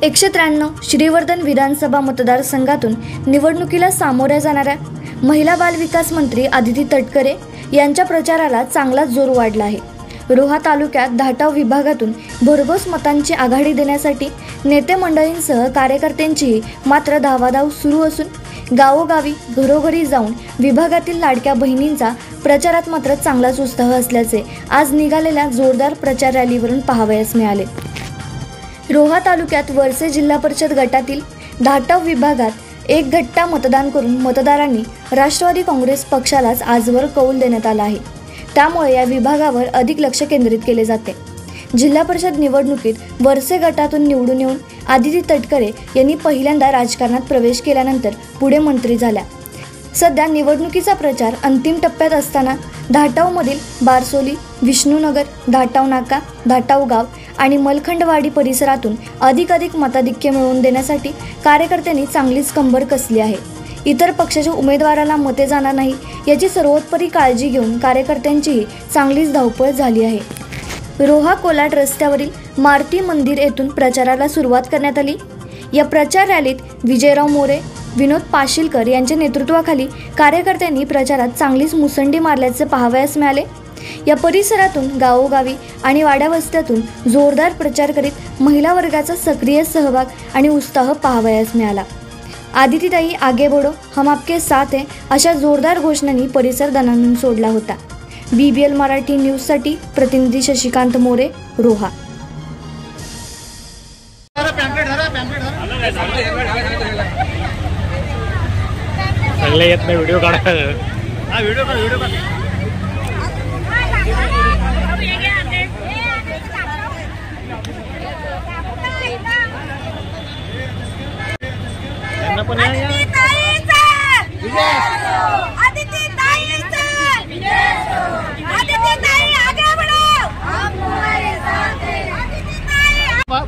193 श्रीवर्धन विधानसभा मतदारसंघातून निवडणुकीला सामोऱ्या जाणाऱ्या महिला बाल विकास मंत्री आदिती तटकरे यांच्या प्रचाराला चांगलाच जोर वाढला आहे। रोहा तालुक्यात धाटाव विभागातून भरघोस मतांची आघाडी देण्यासाठी नेते मंडळींसह कार्यकर्त्यांची मात्र धावाधाव सुरू असून गावोगावी घरोघरी जाऊन विभागातील लाडक्या बहिणींचा प्रचारात मात्र चांगलाच उत्साह असल्याचे आज निघालेल्या जोरदार प्रचार रॅलीवरून पाहावयास मिळाले। रोहा तालुक्यात वरसे जिल्हा परिषद गटातील धाटाव विभागात एक गट्टा मतदान करून मतदारांनी राष्ट्रवादी काँग्रेस पक्षालाच आजवर कौल देण्यात आला आहे। त्यामुळे या विभागावर अधिक लक्ष केंद्रित केले जाते। जिल्हा परिषद निवडणुकीत वरसे गटातून निवडून येऊन आदिती तटकरे यांनी पहिल्यांदा राजकारणात प्रवेश केल्यानंतर पुढे मंत्री झाल्या। सध्या निवडणुकीचा प्रचार अंतिम टप्प्यात असताना धाटावमधील बारसोली, विष्णुनगर, धाटाव नाका, धाटाव गाव आणि मलखंडवाडी परिसरातून अधिक मताधिक्य मिळवून देण्यासाठी कार्यकर्त्यांनी चांगलीच कंबर कसली आहे। इतर पक्षाच्या उमेदवाराला मते जाणार नाही याची सर्वोपरी काळजी घेऊन कार्यकर्त्यांचीही चांगलीच धावपळ झाली आहे। रोहा कोलाड रस्त्यावरील मारुती मंदिर येथून प्रचाराला सुरुवात करण्यात आली। या प्रचार रॅलीत विजयराव मोरे, विनोद पाशीलकर यांच्या नेतृत्वाखाली कार्यकर्त्यांनी प्रचारात चांगलीच मुसंडी मारल्याचे पाहावयास मिळाले। या परिसरातून गावोगावी आणि वाड्यावस्त्यातून जोरदार प्रचार करीत महिला वर्गाचा सक्रिय सहभाग आणि उत्साह पाहावयास मिळाला। आदितीताई आगे बढो, हम आपके साथ हैं अशा जोरदार घोषणांनी परिसर दणाणून सोडला होता। BBL मराठी न्यूजसाठी प्रतिनिधी शशिकांत मोरे, रोहा। सगळे येत नाही व्हिडिओ काढा। हा व्हिडिओ काढ। त्यांना पण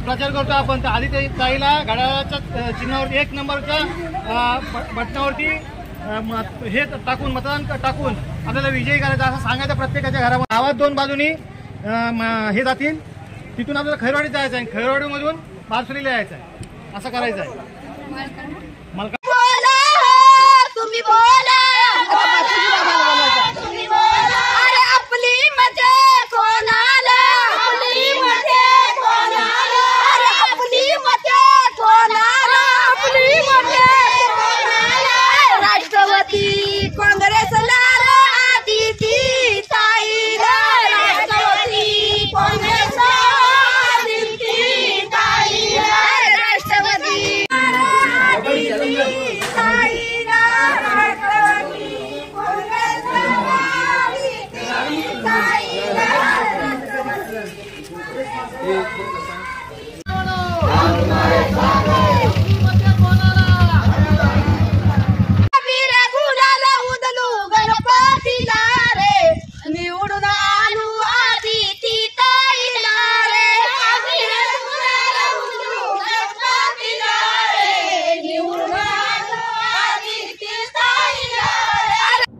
प्रचार करतो आपण। आदिती ताईला घड्याळाच्या चिन्हावरती 1 नंबरच्या बटनावरती हे टाकून मतदान टाकून आपल्याला विजयी करायचा असं सांगायचं प्रत्येकाच्या घरामध्ये। गावात 2 बाजूनी हे जातील, तिथून आपल्याला खैरवाडीत जायचं आहे, खैरवाडीमधून बारसोलीला यायचं आहे, असं करायचं आहे।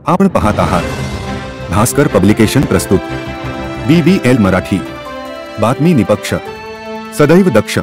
आपण पाहत आहात भास्कर पब्लिकेशन प्रस्तुत BBL मराठी, बातमी निपक्ष, सदैव दक्ष।